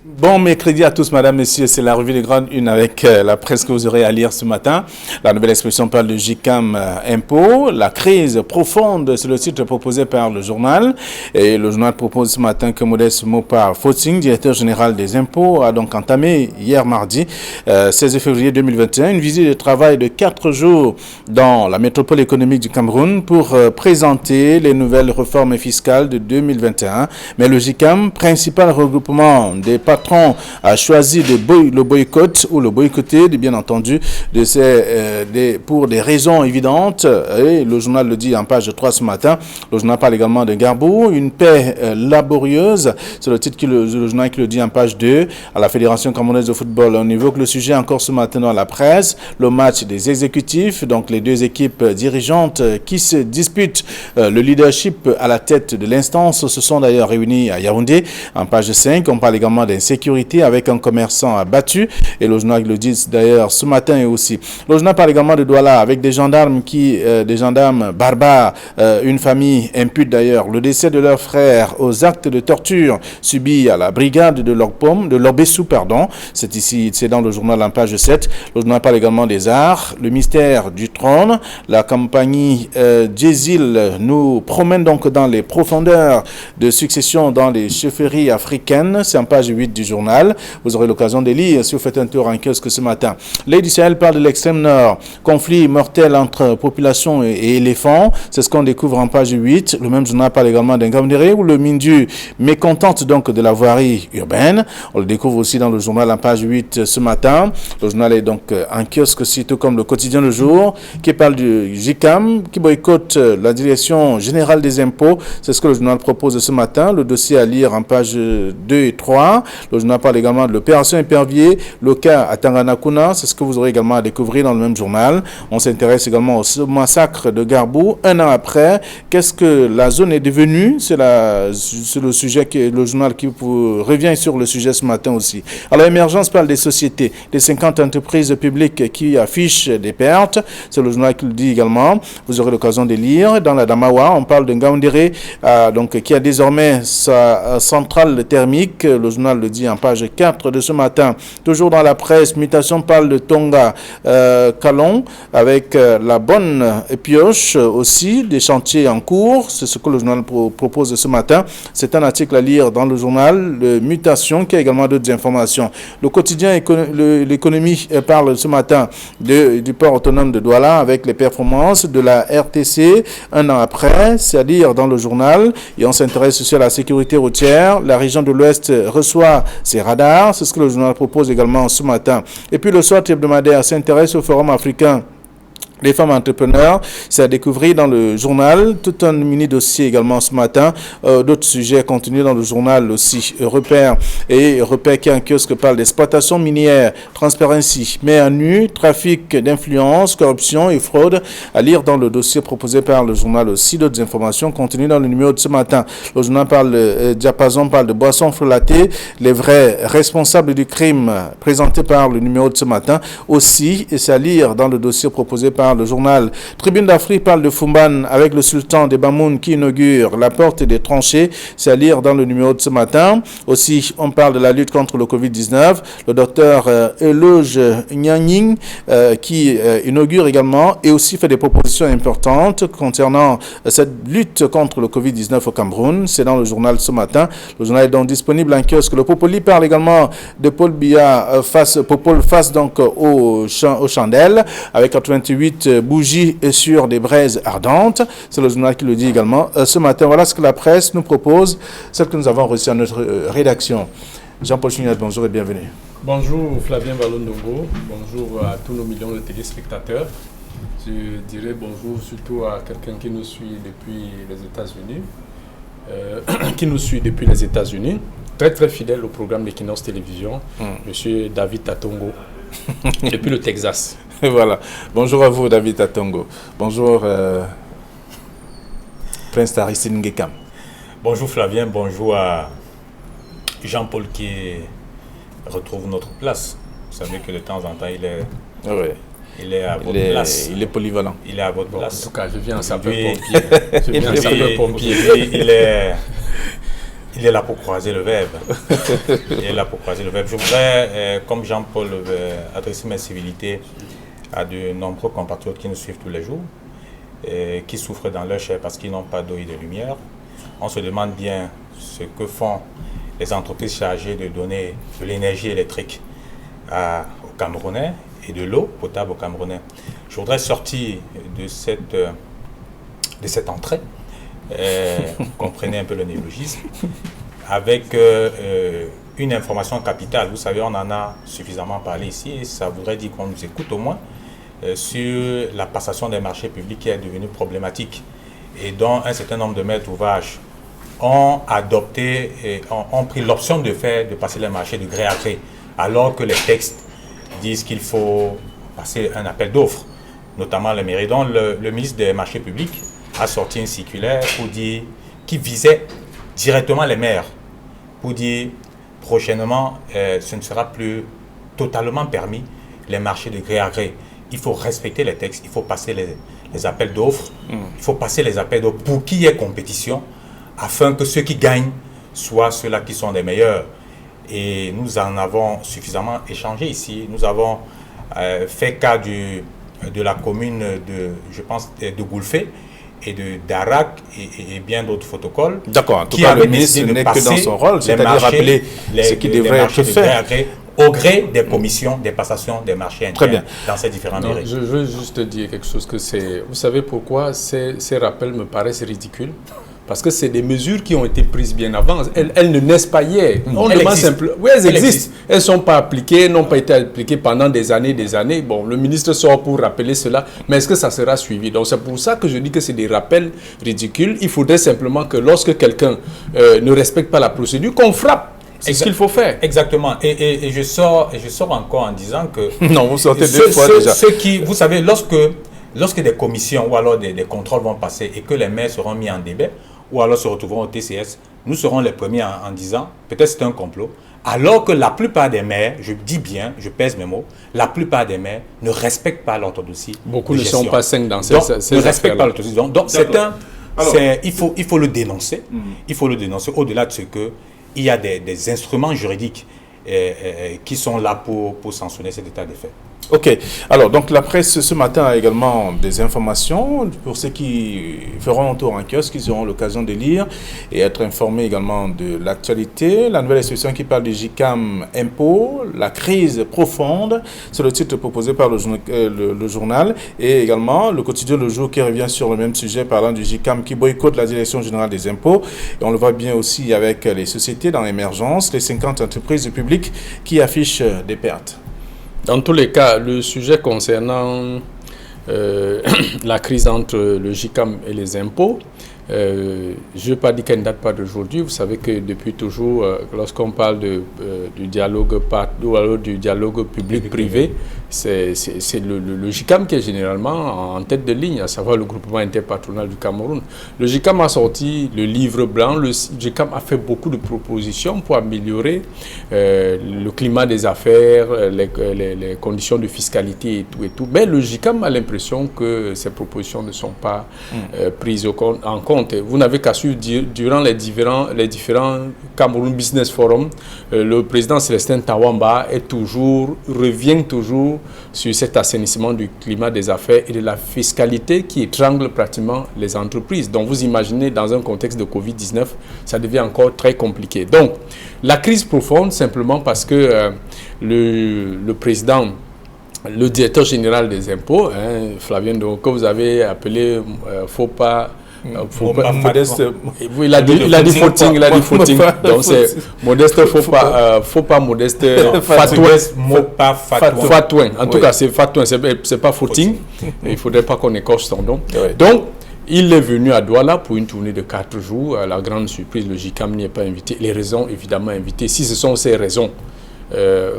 Bon mercredi à tous, madame, messieurs. C'est la revue des grandes une avec la presse que vous aurez à lire ce matin. La nouvelle expression parle de JICAM impôt. La crise profonde, c'est le titre proposé par le journal. Et le journal propose ce matin que Modeste Mopar Fotsing, directeur général des impôts, a donc entamé hier mardi, 16 février 2021, une visite de travail de 4 jours dans la métropole économique du Cameroun pour présenter les nouvelles réformes fiscales de 2021. Mais le JICAM, principal regroupement des patrons, a choisi le boycott ou le boycotter, bien entendu, pour des raisons évidentes. Et le journal le dit en page 3 ce matin. Le journal parle également de Garbou, une paix laborieuse. C'est le titre le journal qui le dit en page 2. À la Fédération camerounaise de football, on évoque le sujet encore ce matin dans la presse. Le match des exécutifs, donc les deux équipes dirigeantes qui se disputent le leadership à la tête de l'instance, se sont d'ailleurs réunis à Yaoundé. En page 5, on parle également d'insécurité avec un commerçant abattu. Et le journal le dit d'ailleurs ce matin et aussi. Le journal parle également de Douala avec des gendarmes barbares. Une famille impute d'ailleurs le décès de leur frère aux actes de torture subis à la brigade de Lorbessou, pardon. C'est dans le journal en page 7. Le journal parle également des arts, le mystère du trône. La compagnie Djezil nous promène donc dans les profondeurs de succession dans les chefferies africaines. C'est en page 8 du journal. Vous aurez l'occasion de lire si vous faites un tour en kiosque ce matin. L'Aide du Sahel parle de l'extrême nord. Conflit mortel entre population et éléphants. C'est ce qu'on découvre en page 8. Le même journal parle également d'un Gamdéré où le Mindu mécontente donc de la voirie urbaine. On le découvre aussi dans le journal en page 8 ce matin. Le journal est donc en kiosque aussi, tout comme le quotidien Le Jour, qui parle du JICAM, qui boycotte la direction générale des impôts. C'est ce que le journal propose ce matin. Le dossier à lire en page 2 et 3. Le journal parle également de l'opération épervier, le cas à Tanganakuna. C'est ce que vous aurez également à découvrir dans le même journal. On s'intéresse également au massacre de Garbou. Un an après, qu'est-ce que la zone est devenue? C'est le sujet le journal qui revient sur le sujet ce matin aussi. Alors, l'émergence parle des sociétés, des 50 entreprises publiques qui affichent des pertes. C'est le journal qui le dit également. Vous aurez l'occasion de lire. Dans la Damawa, on parle d'un Gaoundéré qui a désormais sa centrale thermique. Le journal le dit en page 4 de ce matin. Toujours dans la presse, Mutation parle de Tonga Kalon avec la bonne pioche aussi, des chantiers en cours. C'est ce que le journal propose ce matin. C'est un article à lire dans le journal Mutation qui a également d'autres informations. Le quotidien l'économie parle ce matin du port autonome de Douala avec les performances de la RTC un an après. C'est à lire dans le journal. Et on s'intéresse aussi à la sécurité routière. La région de l'Ouest reçoit ses radars. C'est ce que le journal propose également ce matin. Et puis le soir hebdomadaire s'intéresse au Forum africain des femmes entrepreneurs. C'est à découvrir dans le journal. Tout un mini dossier également ce matin. D'autres sujets contenus dans le journal aussi. Repère qui est un kiosque parle d'exploitation minière, Transparency, met à nu, trafic d'influence, corruption et fraude. À lire dans le dossier proposé par le journal aussi. D'autres informations contenues dans le numéro de ce matin. Le journal Diapason parle de boissons frelatées, les vrais responsables du crime, présenté par le numéro de ce matin aussi. Et c'est à lire dans le dossier proposé par le journal Tribune d'Afrique parle de Fumban avec le sultan des Bamoun qui inaugure la porte des tranchées. C'est à lire dans le numéro de ce matin. Aussi, on parle de la lutte contre le Covid-19. Le docteur Eloge Nyanying qui inaugure également et aussi fait des propositions importantes concernant cette lutte contre le Covid-19 au Cameroun. C'est dans le journal ce matin. Le journal est donc disponible en kiosque. Le Popoli parle également de Paul Biya face donc aux chandelles avec 88 bougies sur des braises ardentes. C'est le journal qui le dit également ce matin. Voilà ce que la presse nous propose, celle que nous avons reçue à notre rédaction. Jean-Paul Chignat, bonjour et bienvenue. Bonjour Flavien Balondongo, bonjour à tous nos millions de téléspectateurs. Je dirais bonjour surtout à quelqu'un qui nous suit depuis les États-Unis. Très très fidèle au programme d'Equinox Télévision, Monsieur David Tatongo, depuis le Texas. Voilà. Bonjour à vous, David Tatongo. Bonjour, Prince Tarissine Ngekam. Bonjour Flavien, bonjour à Jean-Paul qui retrouve notre place. Vous savez que de temps en temps, il est à votre place. Il est polyvalent. Il est à votre place. En tout cas, je viens en sapeur-pompier. Il est Il est là pour croiser le verbe. Il est là pour croiser le verbe. Je voudrais, comme Jean-Paul, adresser mes civilités à de nombreux compatriotes qui nous suivent tous les jours, qui souffrent dans leur chair parce qu'ils n'ont pas d'eau et de lumière. On se demande bien ce que font les entreprises chargées de donner de l'énergie électrique aux Camerounais et de l'eau potable aux Camerounais. Je voudrais sortir de cette entrée, comprenez un peu le néologisme, avec une information capitale. Vous savez, on en a suffisamment parlé ici et ça voudrait dire qu'on nous écoute au moins sur la passation des marchés publics qui est devenue problématique et dont un certain nombre de maîtres d'ouvrage ont adopté et ont pris l'option de passer les marchés de gré à gré, alors que les textes disent qu'il faut passer un appel d'offres, notamment les mairies. Donc le ministre des marchés publics a sorti une circulaire pour dire, qui visait directement les maires, pour dire prochainement, ce ne sera plus totalement permis les marchés de gré à gré. Il faut respecter les textes, il faut passer les appels d'offres, il faut passer les appels d'offres pour qu'il y ait compétition, afin que ceux qui gagnent soient ceux-là qui sont les meilleurs. Et nous en avons suffisamment échangé ici. Nous avons fait cas de la commune de Goulfé et de Darak et bien d'autres protocoles. D'accord, en tout cas, le ministre n'est que dans son rôle, c'est-à-dire rappeler ce qui devrait être fait. Au gré des commissions, des passations des marchés internes dans ces différents mairies. Je veux juste dire quelque chose vous savez pourquoi ces rappels me paraissent ridicules? Parce que c'est des mesures qui ont été prises bien avant. Elles ne naissent pas hier. Oui, elles existent. Elles ne sont pas appliquées, n'ont pas été appliquées pendant des années. Bon, le ministre sort pour rappeler cela, mais est-ce que ça sera suivi? Donc c'est pour ça que je dis que c'est des rappels ridicules. Il faudrait simplement que lorsque quelqu'un ne respecte pas la procédure, qu'on frappe. C'est ce qu'il faut faire. Exactement. Et je sors encore en disant que... Non, vous sortez deux fois déjà. Vous savez, lorsque des commissions ou alors des contrôles vont passer et que les maires seront mis en débat, ou alors se retrouveront au TCS, nous serons les premiers en disant, peut-être c'est un complot, alors que la plupart des maires, je dis bien, je pèse mes mots, la plupart des maires ne respectent pas l'orthodoxie. Beaucoup ne sont pas sains dans ces ne respectent pas l'orthodoxie. Donc il faut le dénoncer. Il faut le dénoncer au-delà de ce que il y a des instruments juridiques qui sont là pour sanctionner cet état de fait. Ok. Alors, donc la presse ce matin a également des informations pour ceux qui feront un tour en kiosque, qui auront l'occasion de lire et être informés également de l'actualité. La nouvelle expression qui parle du JICAM impôt, la crise profonde, c'est le titre proposé par le journal, et également le quotidien Le Jour qui revient sur le même sujet parlant du JICAM qui boycotte la direction générale des impôts. Et on le voit bien aussi avec les sociétés dans l'émergence, les 50 entreprises publiques qui affichent des pertes. Dans tous les cas, le sujet concernant la crise entre le JICAM et les impôts, je ne vais pas dire qu'elle ne date pas d'aujourd'hui. Vous savez que depuis toujours, lorsqu'on parle du dialogue ou alors du dialogue public-privé, c'est le JICAM qui est généralement en tête de ligne, à savoir le groupement interpatronal du Cameroun. Le JICAM a sorti le livre blanc. Le JICAM a fait beaucoup de propositions pour améliorer le climat des affaires, les conditions de fiscalité et tout. Mais le JICAM a l'impression que ces propositions ne sont pas prises en compte. Vous n'avez qu'à suivre durant les différents Cameroun Business Forum, le président Célestin Tawamba revient toujours sur cet assainissement du climat des affaires et de la fiscalité qui étrangle pratiquement les entreprises. Donc vous imaginez, dans un contexte de Covid-19, ça devient encore très compliqué. Donc la crise profonde, simplement parce que le président, le directeur général des impôts, Flavien Ndongo, que vous avez appelé Modeste. Il a dit footing. Donc c'est Modeste, faut pas Modeste. Fatouin. En tout cas, c'est Fatouin, c'est pas footing. Il faudrait pas qu'on écorche son nom. Donc, il est venu à Douala pour une tournée de 4 jours. À la grande surprise, le JICAM n'y est pas invité. Les raisons, évidemment, invitées. Si ce sont ces raisons,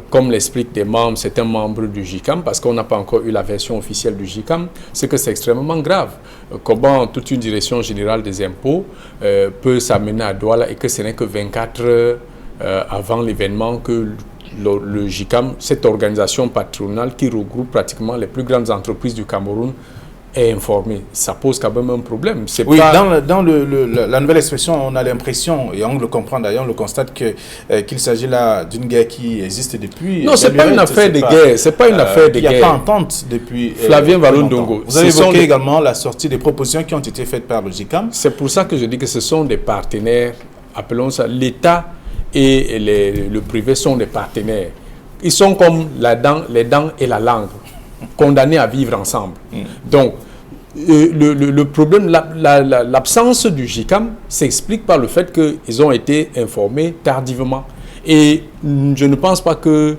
comme l'expliquent des membres, certains membres du JICAM, parce qu'on n'a pas encore eu la version officielle du JICAM, c'est que c'est extrêmement grave. Comment toute une direction générale des impôts peut s'amener à Douala et que ce n'est que 24 heures avant l'événement que le JICAM, cette organisation patronale qui regroupe pratiquement les plus grandes entreprises du Cameroun, est informé. Ça pose quand même un problème. C'est oui, pas... dans la nouvelle expression, on a l'impression, et on le comprend d'ailleurs, on le constate qu'il s'agit là d'une guerre qui existe depuis... Non, ce n'est pas une affaire de guerre. C'est pas une affaire de guerre. Il n'y a pas entente depuis... Flavien Vallon-Dongo. Vous avez évoqué également la sortie des propositions qui ont été faites par le JICAM. C'est pour ça que je dis que ce sont des partenaires, appelons ça, l'État et le privé sont des partenaires. Ils sont comme les dents et la langue, condamnés à vivre ensemble. Donc, le problème, l'absence du JICAM s'explique par le fait qu'ils ont été informés tardivement. Et je ne pense pas que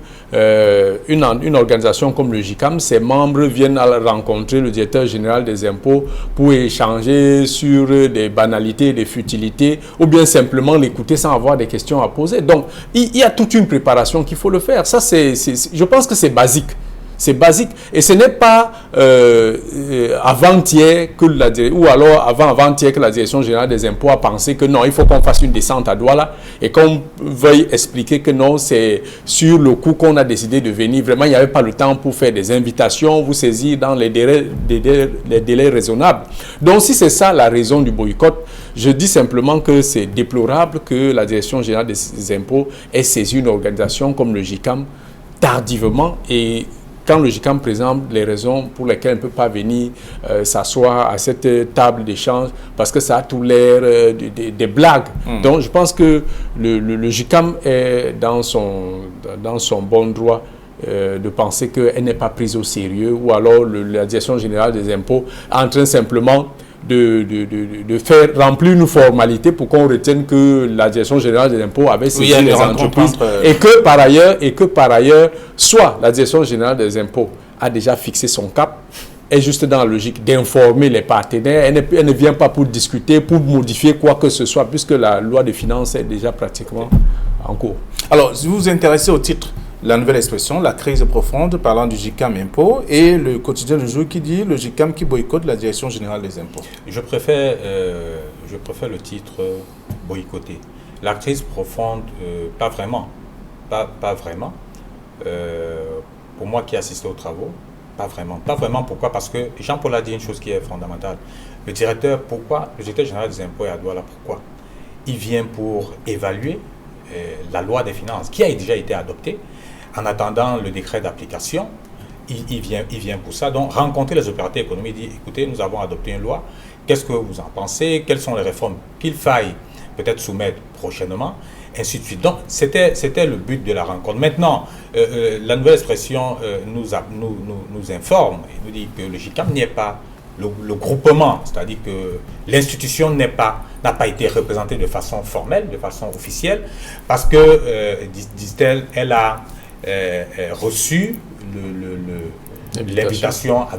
une organisation comme le JICAM, ses membres viennent à rencontrer le directeur général des impôts pour échanger sur des banalités, des futilités, ou bien simplement l'écouter sans avoir des questions à poser. Donc, il y a toute une préparation qu'il faut le faire. Ça, je pense que c'est basique. C'est basique. Et ce n'est pas avant-hier ou alors avant-avant-hier que la Direction générale des impôts a pensé que non, il faut qu'on fasse une descente à Douala et qu'on veuille expliquer que non, c'est sur le coup qu'on a décidé de venir. Vraiment, il n'y avait pas le temps pour faire des invitations, vous saisir dans les délais raisonnables. Donc, si c'est ça la raison du boycott, je dis simplement que c'est déplorable que la Direction générale des impôts ait saisi une organisation comme le JICAM tardivement et quand le JICAM présente les raisons pour lesquelles elle ne peut pas venir s'asseoir à cette table d'échange, parce que ça a tout l'air des blagues. Donc je pense que le JICAM est dans son bon droit de penser qu'elle n'est pas prise au sérieux, ou alors la Direction générale des impôts est en train simplement de faire remplir une formalité pour qu'on retienne que la Direction générale des impôts avait saisi les entreprises et que par ailleurs, soit la Direction générale des impôts a déjà fixé son cap, est juste dans la logique d'informer les partenaires, elle ne vient pas pour discuter, pour modifier quoi que ce soit, puisque la loi de finances est déjà pratiquement en cours. Alors, si vous vous intéressez au titre, la nouvelle expression, la crise profonde, parlant du JICAM impôt, et le quotidien du jour qui dit le JICAM qui boycotte la Direction générale des impôts. Je préfère le titre boycotté. La crise profonde, pas vraiment. Pas vraiment. Pour moi qui ai assisté aux travaux, pas vraiment. Pas vraiment, pourquoi? Parce que Jean-Paul a dit une chose qui est fondamentale. Le directeur général des impôts est à Douala, pourquoi? Il vient pour évaluer la loi des finances qui a déjà été adoptée. En attendant le décret d'application, il vient pour ça. Donc, rencontrer les opérateurs économiques, dire, écoutez, nous avons adopté une loi, qu'est-ce que vous en pensez? Quelles sont les réformes qu'il faille peut-être soumettre prochainement? Ainsi de suite. Donc, c'était le but de la rencontre. Maintenant, la nouvelle expression nous informe et nous dit que le JICAM n'est pas le groupement, c'est-à-dire que l'institution n'a pas été représentée de façon formelle, de façon officielle, parce que, dit-elle, elle a reçu l'invitation à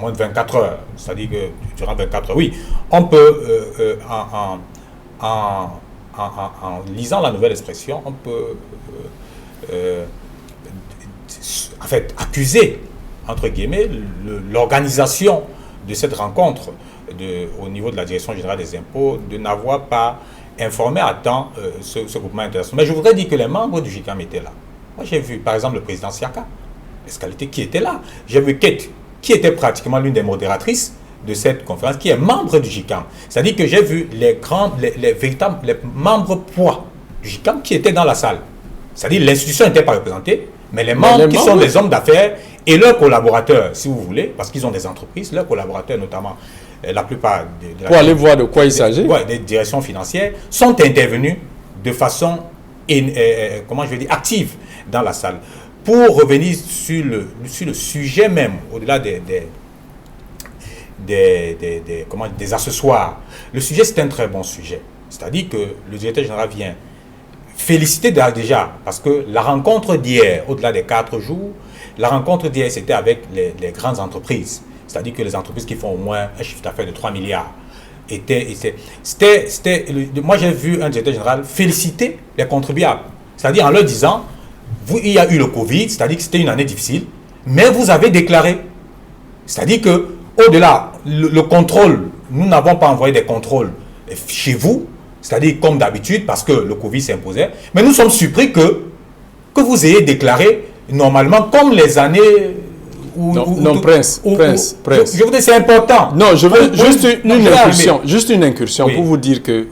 moins de 24 heures, c'est-à-dire que durant 24 heures, oui, on peut, en lisant la nouvelle expression, on peut en fait accuser, entre guillemets, l'organisation de cette rencontre au niveau de la Direction générale des impôts de n'avoir pas informé à temps ce groupement international. Mais je voudrais dire que les membres du JICAM étaient là. Moi, j'ai vu, par exemple, le président Siaka, Escalité, qui était là. J'ai vu Kate, qui était pratiquement l'une des modératrices de cette conférence, qui est membre du JICAM. C'est-à-dire que j'ai vu les membres poids du JICAM qui étaient dans la salle. C'est-à-dire que l'institution n'était pas représentée, mais les membres qui sont des hommes d'affaires et leurs collaborateurs, si vous voulez, parce qu'ils ont des entreprises, leurs collaborateurs notamment, la plupart pour aller voir de quoi il s'agit, des directions financières, sont intervenus de façon active dans la salle. Pour revenir sur le sujet même, au-delà des accessoires, le sujet c'est un très bon sujet. C'est-à-dire que le directeur général vient féliciter déjà, parce que la rencontre d'hier, au-delà des 4 jours, la rencontre d'hier c'était avec les grandes entreprises. C'est-à-dire que les entreprises qui font au moins un chiffre d'affaires de 3 milliards. Moi j'ai vu un directeur général féliciter les contribuables. C'est-à-dire en leur disant, il y a eu le Covid, c'est-à-dire que c'était une année difficile, mais vous avez déclaré. C'est-à-dire que au-delà, le contrôle, nous n'avons pas envoyé des contrôles chez vous, c'est-à-dire comme d'habitude, parce que le Covid s'imposait, mais nous sommes surpris que vous ayez déclaré normalement comme les années Prince. Je vous dis, c'est important. Non, je veux juste une incursion oui. pour vous dire que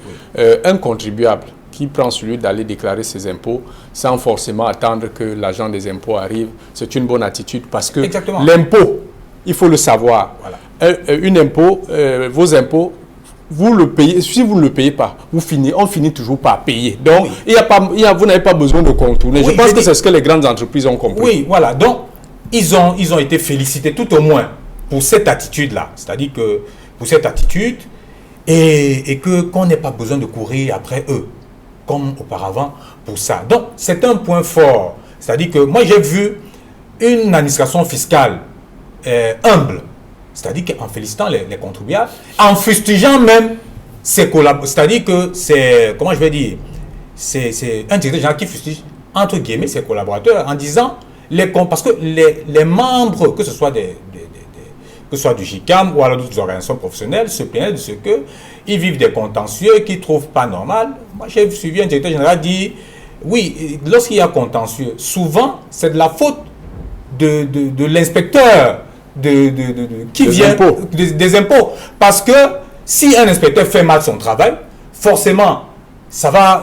un contribuable qui prend celui d'aller déclarer ses impôts sans forcément attendre que l'agent des impôts arrive, c'est une bonne attitude parce que l'impôt, il faut le savoir. Voilà. Vos impôts, vous le payez, si vous ne le payez pas, on finit toujours par payer. Donc, vous n'avez pas besoin de contourner. Oui, je pense que c'est ce que les grandes entreprises ont compris. Oui, voilà. Donc, ils ont été félicités tout au moins pour cette attitude-là. C'est-à-dire que pour cette attitude et qu'on n'ait pas besoin de courir après eux, comme auparavant, pour ça. Donc, c'est un point fort. C'est-à-dire que moi, j'ai vu une administration fiscale humble. C'est-à-dire qu'en félicitant les contribuables, en fustigeant même ses collaborateurs. C'est-à-dire que c'est, comment je vais dire, c'est un directeur général qui fustige, entre guillemets, ses collaborateurs en disant, parce que les membres, que ce soit du GICAM ou alors d'autres organisations professionnelles, se plaignaient de ce qu'ils vivent des contentieux qu'ils ne trouvent pas normal. Moi, j'ai suivi un directeur général dire, oui, lorsqu'il y a contentieux, souvent, c'est de la faute de l'inspecteur des impôts. Parce que si un inspecteur fait mal son travail, forcément, ça va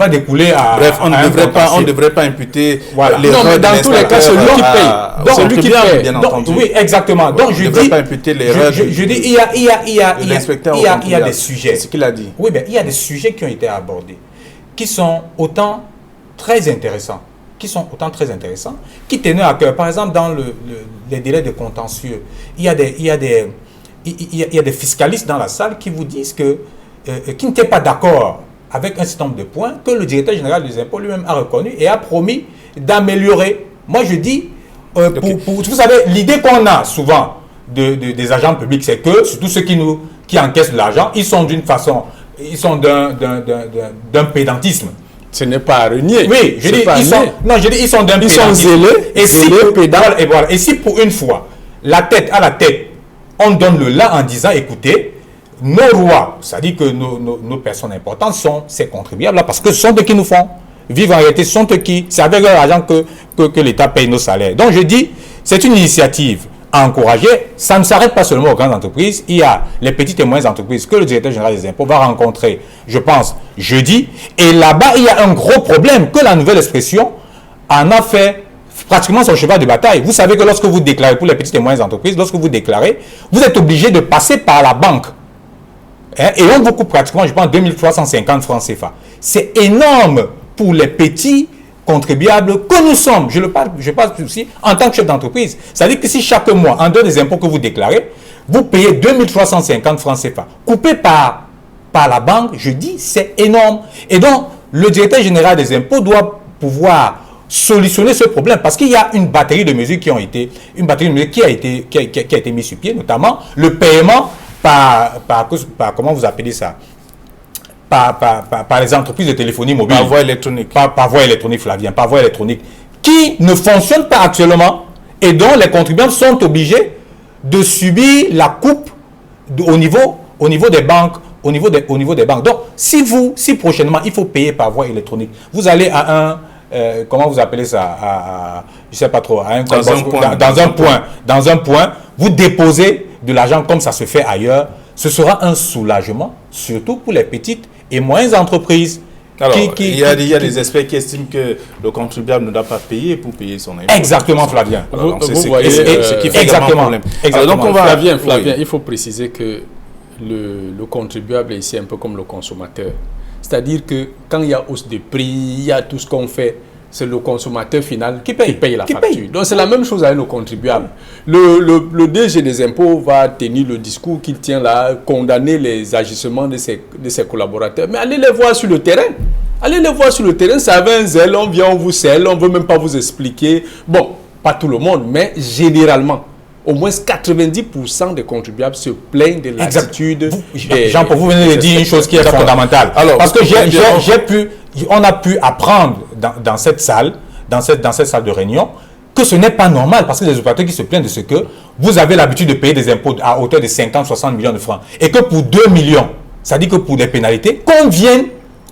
découler à... Bref, on ne devrait pas imputer l'erreur. Non, mais dans tous les cas, celui qui paye. Donc, celui qui paye, bien entendu. Oui, exactement. Donc, je dis... pas imputer l'erreur. Je dis, il y a des sujets. C'est ce qu'il a dit. Oui, mais il y a des sujets qui ont été abordés, qui sont autant très intéressants, qui tenaient à cœur. Par exemple, dans les délais de contentieux, il y a des fiscalistes dans la salle qui vous disent qui n'étaient pas d'accord avec un certain nombre de points que le directeur général des impôts lui-même a reconnu et a promis d'améliorer. Moi, je dis, vous savez, l'idée qu'on a souvent des agents publics, c'est que, surtout ceux qui encaissent de l'argent, ils sont d'une façon, ils sont d'un pédantisme. Ce n'est pas renier. Oui, je dis, ils sont d'un pédantisme. Ils sont zélés, et si pour une fois, à la tête, on donne le là en disant, écoutez, nos rois, c'est-à-dire que nos personnes importantes sont ces contribuables-là, parce que ce sont eux qui nous font vivre en réalité, ce sont eux qui, c'est avec leur argent que l'État paye nos salaires. Donc je dis, c'est une initiative à encourager. Ça ne s'arrête pas seulement aux grandes entreprises, il y a les petites et moyennes entreprises que le directeur général des impôts va rencontrer, je pense, jeudi. Et là-bas, il y a un gros problème que la nouvelle expression en a fait pratiquement son cheval de bataille. Vous savez que lorsque vous déclarez pour les petites et moyennes entreprises, lorsque vous déclarez, vous êtes obligé de passer par la banque. Et on vous coupe pratiquement, je pense, 2350 francs CFA. C'est énorme pour les petits contribuables que nous sommes. Je parle aussi en tant que chef d'entreprise. C'est-à-dire que si chaque mois, en dehors des impôts que vous déclarez, vous payez 2350 francs CFA, coupé par la banque, je dis, c'est énorme. Et donc, le directeur général des impôts doit pouvoir solutionner ce problème parce qu'il y a une batterie de mesures qui a été mise sur pied, notamment le paiement par comment vous appelez ça, par les entreprises de téléphonie mobile. Par voie électronique. Par voie électronique, Flavien, par voie électronique, qui ne fonctionne pas actuellement et dont les contribuables sont obligés de subir la coupe au niveau des banques. Donc, si prochainement, il faut payer par voie électronique, vous allez à un... comment vous appelez ça, je ne sais pas trop, dans un point, vous déposez de l'argent comme ça se fait ailleurs, ce sera un soulagement, surtout pour les petites et moyennes entreprises. Alors, il y a des experts qui estiment que le contribuable ne doit pas payer pour payer son impôt. Exactement, Flavien. C'est ce qui fait exactement problème. Donc, Flavien, il faut préciser que le contribuable est ici un peu comme le consommateur. C'est-à-dire que quand il y a hausse de prix, il y a tout ce qu'on fait, c'est le consommateur final qui paye la facture. Donc c'est la même chose avec le contribuable. Le DG des impôts va tenir le discours qu'il tient là, condamner les agissements de ses collaborateurs. Mais allez les voir sur le terrain. Ça avait un zèle, on vient, on vous scelle, on ne veut même pas vous expliquer. Bon, pas tout le monde, mais généralement. Au moins 90% des contribuables se plaignent de l'attitude. Jean, pour vous venez de dire une chose qui est fondamentale. Alors, parce que on a pu apprendre dans cette salle de réunion, que ce n'est pas normal, parce que les opérateurs qui se plaignent de ce que vous avez l'habitude de payer des impôts à hauteur de 50-60 millions de francs, et que pour 2 millions, ça dit que pour des pénalités, qu'on vienne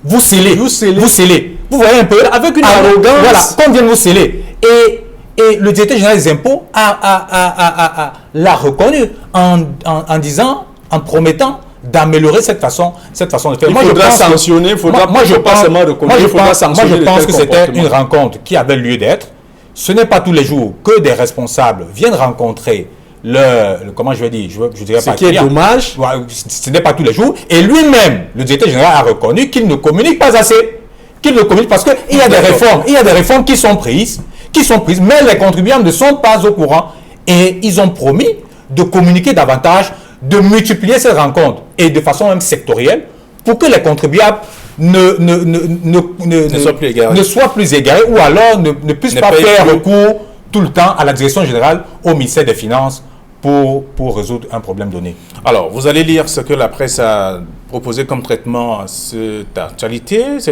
vous sceller. Vous voyez un peu, avec une arrogance. Voilà, qu'on vienne vous sceller. Et le directeur général des impôts l'a reconnu en disant, en promettant d'améliorer cette façon de faire. Il faudra sanctionner, il faudra pas seulement reconnaître, il faudra sanctionner. Moi, je pense que c'était une rencontre qui avait lieu d'être. Ce n'est pas tous les jours que des responsables viennent rencontrer comment je vais dire, je dirais pas. Ce qui est dommage. Ce n'est pas tous les jours. Et lui-même, le directeur général a reconnu qu'il ne communique pas assez. Qu'il ne communique parce qu'il y a des réformes qui sont prises, mais les contribuables ne sont pas au courant. Et ils ont promis de communiquer davantage, de multiplier ces rencontres et de façon même sectorielle pour que les contribuables ne soient plus égarés ou alors ne puissent pas faire recours tout le temps à la direction générale, au ministère des Finances pour résoudre un problème donné. Alors, vous allez lire ce que la presse a proposé comme traitement à cette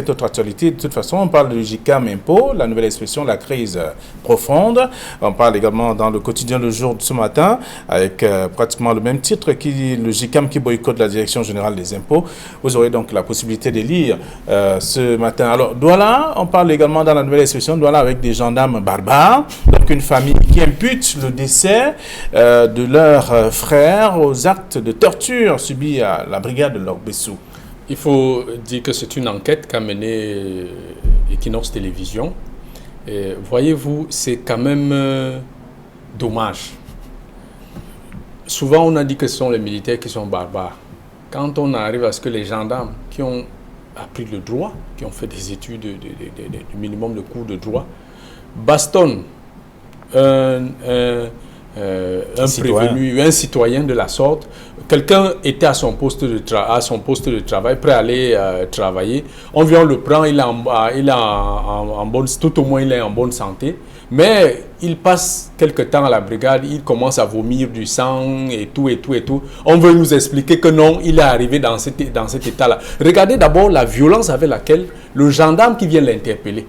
autre actualité. De toute façon, on parle du JICAM Impôt, la nouvelle expression, la crise profonde. On parle également dans le quotidien Le Jour de ce matin, avec pratiquement le même titre, le JICAM qui boycotte la Direction Générale des Impôts. Vous aurez donc la possibilité de lire ce matin. Alors, Douala, on parle également dans la nouvelle expression, Douala avec des gendarmes barbares, donc une famille qui impute le décès de leur frère aux actes de torture subis à la brigade de Lorbesso. Il faut dire que c'est une enquête qu'a menée Equinox Télévision. Et voyez-vous, c'est quand même dommage. Souvent, on a dit que ce sont les militaires qui sont barbares. Quand on arrive à ce que les gendarmes qui ont appris le droit, qui ont fait des études du minimum de cours de droit, bastonnent un prévenu, un citoyen de la sorte. Quelqu'un était à son poste de travail, prêt à aller travailler. On vient le prend, il est en bonne, tout au moins il est en bonne santé. Mais il passe quelque temps à la brigade, il commence à vomir du sang et tout. On veut nous expliquer que non, il est arrivé dans cet état-là. Regardez d'abord la violence avec laquelle le gendarme qui vient l'interpeller.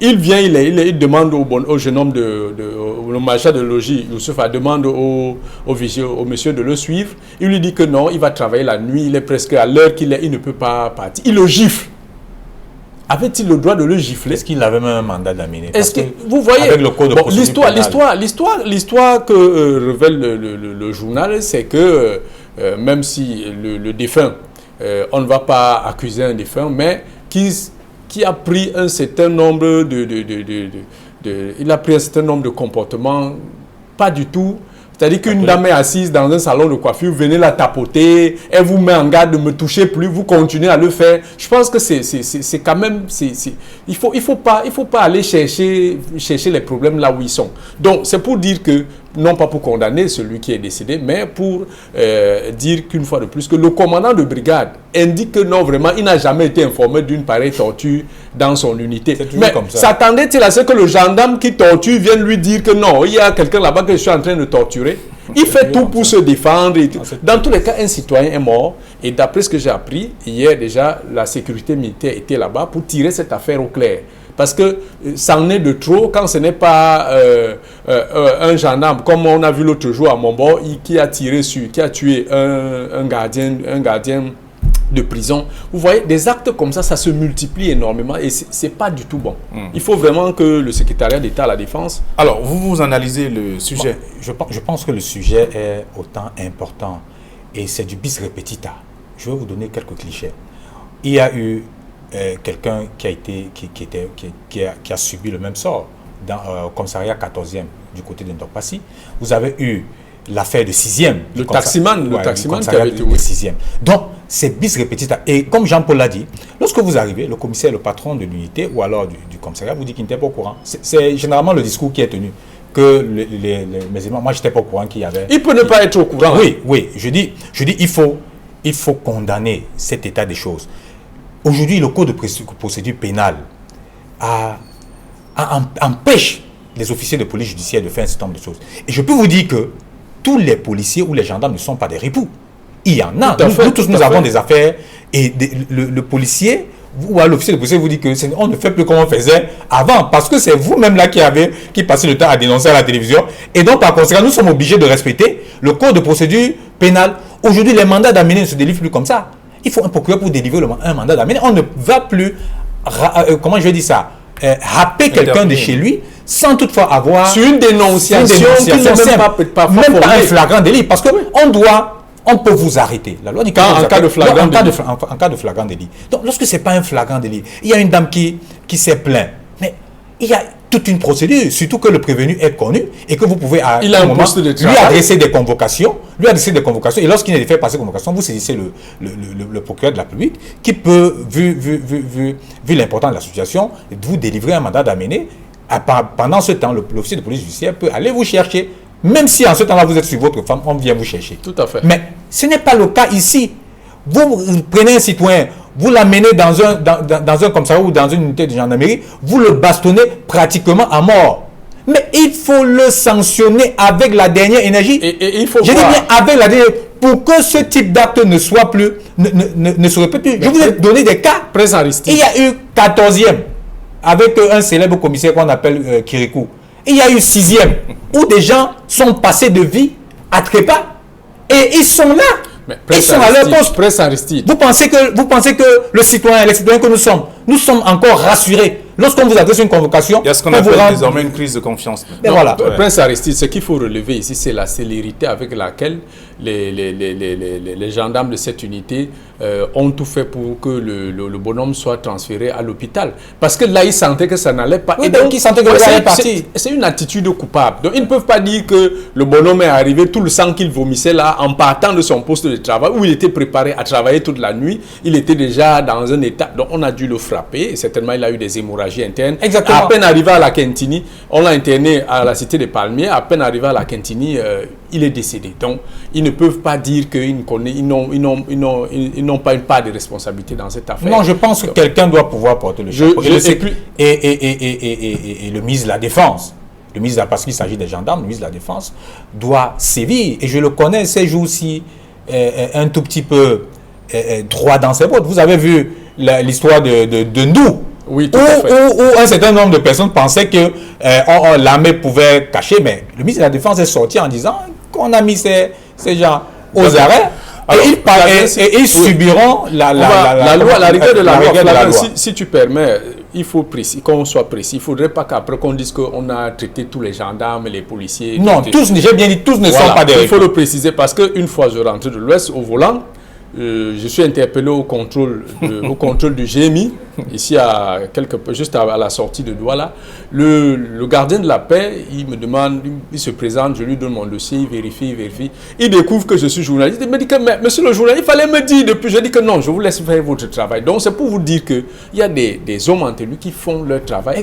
Il vient, il demande au jeune homme, le magistrat de logis, Youssouf, demande au monsieur de le suivre. Il lui dit que non, il va travailler la nuit, il est presque à l'heure qu'il est, il ne peut pas partir. Il le gifle. Avait-il le droit de le gifler? Est-ce qu'il avait même un mandat d'amener? Est-ce que vous voyez avec le code de procédure l'histoire que révèle le journal, c'est que même si le défunt, on ne va pas accuser un défunt, mais qui a pris un certain nombre il a pris un certain nombre de comportements pas du tout. C'est-à-dire qu'une dame est assise dans un salon de coiffure, venez la tapoter, elle vous met en garde de me toucher plus, vous continuez à le faire. Je pense que c'est quand même, il faut pas aller chercher les problèmes là où ils sont. Donc c'est pour dire que, non pas pour condamner celui qui est décédé, mais pour dire qu'une fois de plus, que le commandant de brigade indique que non, vraiment, il n'a jamais été informé d'une pareille torture dans son unité. Mais s'attendait-il à ce que le gendarme qui torture vienne lui dire que non, il y a quelqu'un là-bas que je suis en train de torturer? Il fait tout pour se défendre. Et tout. Dans tous les cas, un citoyen est mort. Et d'après ce que j'ai appris, hier déjà, la sécurité militaire était là-bas pour tirer cette affaire au clair. Parce que ça en est de trop quand ce n'est pas un gendarme, comme on a vu l'autre jour à Montbord, qui a tué un gardien de prison. Vous voyez, des actes comme ça se multiplie énormément et c'est pas du tout bon. Il faut vraiment que le secrétariat d'État à la Défense... Alors, vous analysez le sujet. Bon, je pense que le sujet est autant important et c'est du bis repetita. Je vais vous donner quelques clichés. Il y a eu quelqu'un qui a subi le même sort au commissariat 14e du côté de Ndokpassi. Vous avez eu l'affaire de 6e. Le taximan qui avait été 6e. Donc, c'est bis repetita. Et comme Jean-Paul l'a dit, lorsque vous arrivez, le commissaire, le patron de l'unité ou alors du commissariat vous dit qu'il n'était pas au courant. C'est généralement le discours qui est tenu. Que moi, je n'étais pas au courant qu'il y avait... Il peut ne pas être au courant. Oui. Je dis il faut condamner cet état des choses. Aujourd'hui, le code de procédure pénale empêche les officiers de police judiciaire de faire un certain nombre de choses. Et je peux vous dire que tous les policiers ou les gendarmes ne sont pas des ripoux. Il y en a. Nous tous, nous avons des affaires. Et le policier ou l'officier de police vous dit qu'on ne fait plus comme on faisait avant. Parce que c'est vous-même là qui passez le temps à dénoncer à la télévision. Et donc, par conséquent, nous sommes obligés de respecter le code de procédure pénale. Aujourd'hui, les mandats d'amener ne se délivrent plus comme ça. Il faut un procureur pour délivrer un mandat d'amener. On ne va plus, comment je vais dire ça, happer quelqu'un de chez lui sans toutefois avoir... Sur une dénonciation qui n'est même pas un flagrant délit. Parce qu'on peut vous arrêter. La loi dit en cas de flagrant délit. En cas de flagrant délit. Donc, lorsque ce n'est pas un flagrant délit, il y a une dame qui s'est plainte. Mais il y a toute une procédure, surtout que le prévenu est connu et que vous pouvez à un moment lui adresser des convocations. Et lorsqu'il n'est fait passer convocation, vous saisissez le procureur de la République qui peut, vu l'importance de la situation, vous délivrer un mandat d'amener. Pendant ce temps, l'officier de police judiciaire peut aller vous chercher. Même si en ce temps-là, vous êtes sur votre femme, on vient vous chercher. Tout à fait. Mais ce n'est pas le cas ici. Vous prenez un citoyen, vous l'amenez dans un commissariat ou dans une unité de gendarmerie, vous le bastonnez pratiquement à mort. Mais il faut le sanctionner avec la dernière énergie. Et il faut Je dis bien avec la dernière, pour que ce type d'acte ne soit plus, ne se répète plus. Je vous ai donné des cas. Il y a eu 14e avec un célèbre commissaire qu'on appelle Kirikou. Il y a eu 6e où des gens sont passés de vie à trépas et ils sont là. Ils sont à leur poste. Vous pensez que le citoyen, les citoyens que nous sommes encore rassurés lorsqu'on vous adresse une convocation. Il y a ce qu'on appelle désormais une crise de confiance. Non, voilà. Prince Aristide, ce qu'il faut relever ici, c'est la célérité avec laquelle les gendarmes de cette unité ont tout fait pour que le bonhomme soit transféré à l'hôpital. Parce que là, ils sentaient que ça n'allait pas. Oui, et donc ils sentaient que ça allait partir. C'est une attitude coupable. Donc ils ne peuvent pas dire que le bonhomme est arrivé, tout le sang qu'il vomissait là, en partant de son poste de travail, où il était préparé à travailler toute la nuit. Il était déjà dans un état. Donc on a dû le frapper. Et certainement, il a eu des hémorragies internes. Exactement. À peine arrivé à la Quintini, on l'a interné à la cité des Palmiers. À peine arrivé à la Quintini, il est décédé. Donc ils ne peuvent pas dire qu'ils n'ont pas une part de responsabilité dans cette affaire. Non, je pense que quelqu'un doit pouvoir porter le chapeau. Et le ministre de la Défense, parce qu'il s'agit des gendarmes, le ministre de la Défense doit sévir. Et je le connais ces jours-ci un tout petit peu droit dans ses bottes. Vous avez vu l'histoire de nous. Oui, tout à fait. Où un certain nombre de personnes pensaient que l'armée pouvait cacher, mais le ministre de la Défense est sorti en disant qu'on a mis ces gens aux arrêts. Alors, et ils subiront la loi, la rigueur de la loi. Si si tu permets, il faut qu'on soit précis. Il ne faudrait pas qu'après qu'on dise qu'on a traité tous les gendarmes, les policiers. Non, j'ai bien dit, tous ne sont pas des Il faut le préciser parce qu'une fois je rentrais de l'Ouest au volant, je suis interpellé au contrôle du GMI, ici juste à la sortie de Douala. Le gardien de la paix, il me demande, il se présente, je lui donne mon dossier, il vérifie. Il découvre que je suis journaliste. Il me dit que, mais monsieur le journaliste, il fallait me dire depuis. Je dis que non, je vous laisse faire votre travail. Donc c'est pour vous dire qu'il y a des hommes entre lui qui font leur travail.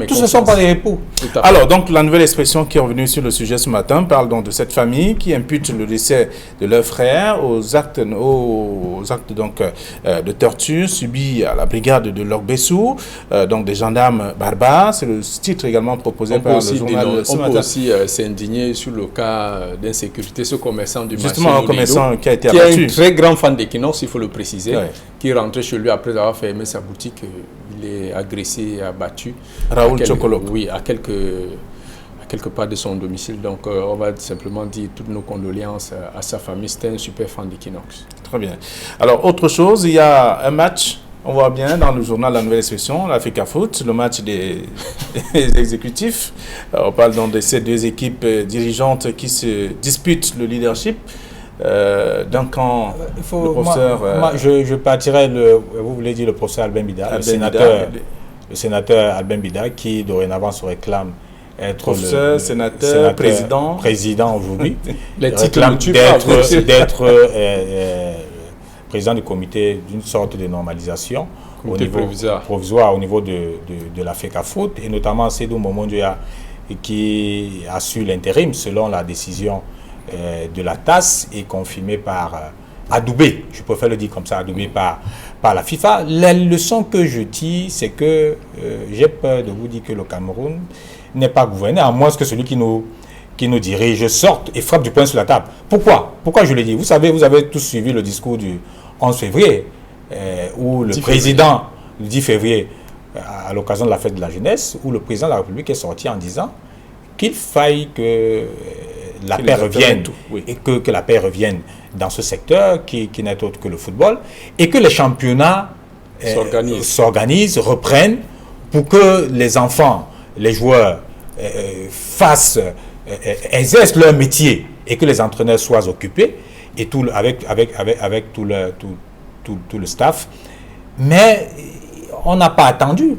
Tous ne sont pas des époux. Alors, donc, la nouvelle expression qui est revenue sur le sujet ce matin parle donc de cette famille qui impute le décès de leur frère aux actes donc, de torture subis à la brigade de Lorbessou, donc des gendarmes barbares. C'est le titre également proposé par le journal ce matin. On peut aussi s'indigner sur le cas d'insécurité, ce commerçant du marché. Justement, un commerçant qui a été abattu. Qui est un très grand fan d'Equinox, il faut le préciser, qui est rentré chez lui après avoir fermé sa boutique. Il est agressé et abattu. Raoul Chocolok. Oui, à quelque part de son domicile. Donc, on va simplement dire toutes nos condoléances à sa famille. C'était un super fan d'Equinox. Très bien. Alors, autre chose, il y a un match, on voit bien dans le journal La Nouvelle Expression, l'Africa Foot, le match des exécutifs. Alors, on parle donc de ces deux équipes dirigeantes qui se disputent le leadership. D'un camp, le professeur... Moi, je partirais, vous voulez dire le professeur Albin Bida, le sénateur Albin Bida, qui dorénavant se réclame être professeur, sénateur, président aujourd'hui. Les titres d'être président du comité d'une sorte de normalisation au niveau provisoire au niveau de l'Africa Foot, et notamment Sédou Momondia qui assure l'intérim selon la décision de la TAS et confirmée par adoubé, je préfère le dire comme ça, adoubé par la FIFA. La leçon que je tire, c'est que j'ai peur de vous dire que le Cameroun n'est pas gouverné, à moins que celui qui nous dirige sorte et frappe du poing sur la table. Pourquoi je le dis? Vous savez, vous avez tous suivi le discours du 11 février, où le président, le 10 février, à l'occasion de la fête de la jeunesse, où le président de la République est sorti en disant qu'il faille que la paix revienne, et que la paix revienne dans ce secteur qui n'est autre que le football, et que les championnats s'organisent, reprennent, pour que les enfants, les joueurs exercent leur métier et que les entraîneurs soient occupés, et avec tout le staff. Mais on n'a pas attendu.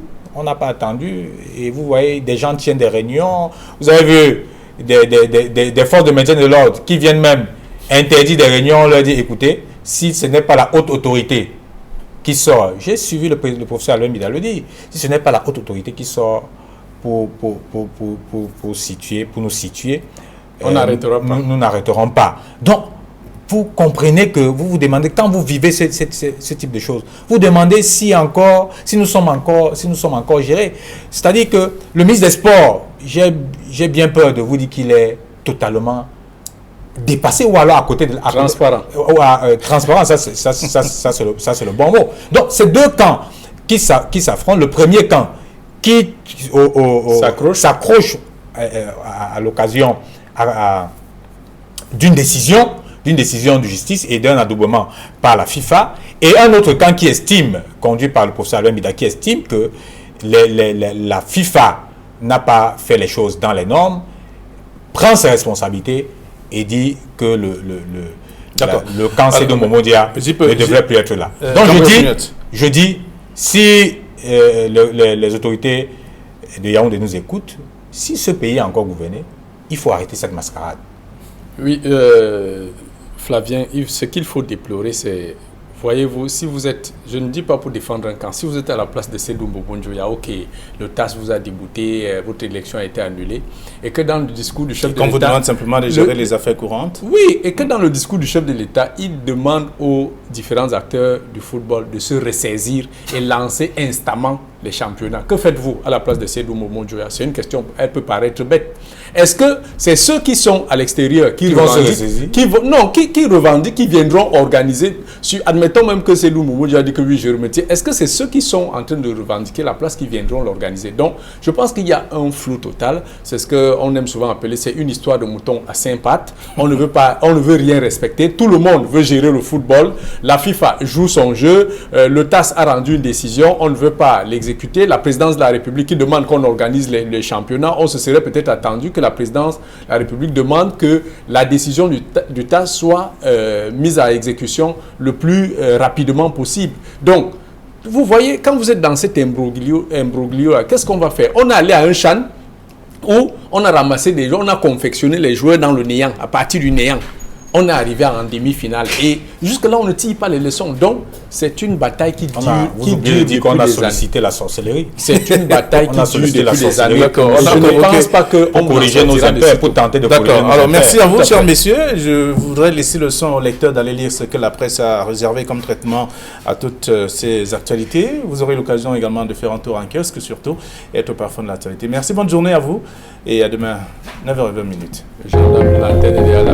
Et vous voyez, des gens tiennent des réunions. Vous avez vu des forces de maintien de l'ordre qui viennent même interdire des réunions. On leur dit, écoutez, si ce n'est pas la haute autorité qui sort, j'ai suivi le professeur Albert Mbida le dire, si ce n'est pas la haute autorité qui sort pour nous situer, on n'arrêtera pas. Nous n'arrêterons pas. Donc, vous comprenez que vous vous demandez, quand vous vivez ce type de choses, vous demandez si nous sommes encore gérés. C'est-à-dire que le ministre des Sports, j'ai bien peur de vous dire qu'il est totalement dépassé ou alors à côté de... Transparent. Transparent, ça c'est le bon mot. Donc, c'est deux camps qui s'affrontent. Le premier camp qui s'accroche à l'occasion d'une décision de justice et d'un adoubement par la FIFA, et un autre camp qui estime, conduit par le professeur Albert Mbida, qui estime que la FIFA n'a pas fait les choses dans les normes, prend ses responsabilités et dit que le cancer de Momodia ne devrait plus être là. Donc je dis, si les autorités de Yaoundé nous écoutent, si ce pays est encore gouverné, il faut arrêter cette mascarade. Oui, Flavien, Yves, ce qu'il faut déplorer, c'est, voyez-vous, si vous êtes, je ne dis pas pour défendre un camp, si vous êtes à la place de Seydou Mbobonjoya, ok, le TAS vous a débouté, votre élection a été annulée, et que dans le discours du chef de l'État... Qu'on vous demande simplement de gérer les affaires courantes. Oui, et que dans le discours du chef de l'État, il demande aux différents acteurs du football de se ressaisir et lancer instamment les championnats. Que faites-vous à la place de Seydou Mbobonjoya? C'est une question, elle peut paraître bête. Est-ce que c'est ceux qui sont à l'extérieur qui revendiquent, qui viendront organiser, admettons même que Seydou Mbobonjoya dit que oui, je remercie, est-ce que c'est ceux qui sont en train de revendiquer la place qui viendront l'organiser? Donc, je pense qu'il y a un flou total. C'est ce qu'on aime souvent appeler, c'est une histoire de mouton à 5 pattes. On ne veut rien respecter. Tout le monde veut gérer le football. La FIFA joue son jeu. Le TAS a rendu une décision. On ne veut pas l'exécuter. La présidence de la République qui demande qu'on organise les championnats. On se serait peut-être attendu que la présidence de la République demande que la décision du TAS soit mise à exécution le plus rapidement possible. Donc, vous voyez, quand vous êtes dans cet imbroglio, qu'est-ce qu'on va faire? On est allé à un CHAN où on a ramassé des joueurs, on a confectionné les joueurs dans le néant, à partir du néant. On est arrivé en demi-finale et jusque-là, on ne tire pas les leçons. Donc, c'est une bataille qui dure depuis qu'on a des sollicité années. La sorcellerie. C'est une bataille qui dure depuis des années. Je ne pense pas qu'on corriger nos affaires pour tenter de corriger nos affaires. Alors, merci à vous, chers messieurs. Je voudrais laisser le son au lecteur d'aller lire ce que la presse a réservé comme traitement à toutes ces actualités. Vous aurez l'occasion également de faire un tour en kiosque, surtout, et être au parfum de l'actualité. Merci, bonne journée à vous et à demain, 9h20. Gendarme, l'antenne est là.